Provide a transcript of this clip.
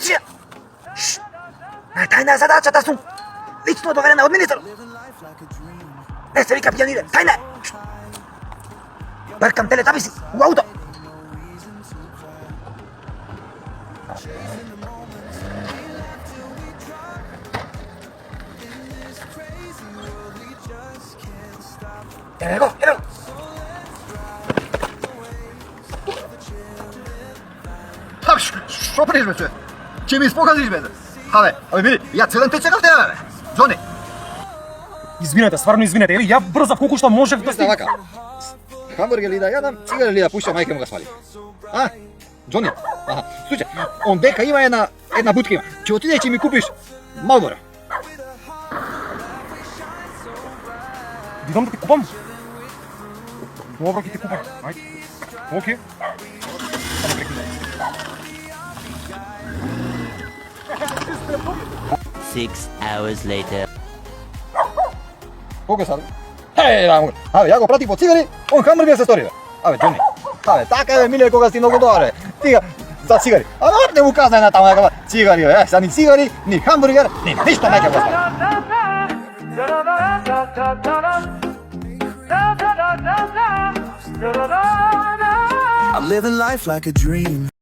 Tia! Shh! Tajna zadaća su lično doverena od ministra. Ne se vi kapitanire, tajna! Brkam teletabisi u auto. Evo. Що прижметься? Чим іспугались мене? Але бери, я целен те чекав тебе. Джони. Извинете, стварно извинете. Ја брзав колку што можев да Šta vaka? Hamburger li da jadam, cigar li da pušćam, majke mu ga spali. A? Johnny? Aha. Slušaj, on deka ima jedna budka ima. Če otideći mi kupiš Marlboro. Идам да ти купам. Добро, ќе ти купам. Ајде. Окей. Само прекинем. 6 hours later. Koliko sad? Hej, ja go pratim po cigari, on hamburger se storira. Ave, Johnny. Ave, takav je miljer koga si mnogo doare. Ti ga za cigari. A ne mu kazna jedna tamo nekava cigari. Sad ni cigari, ni hamburger, ni ništa neke go spali. I'm living life like a dream.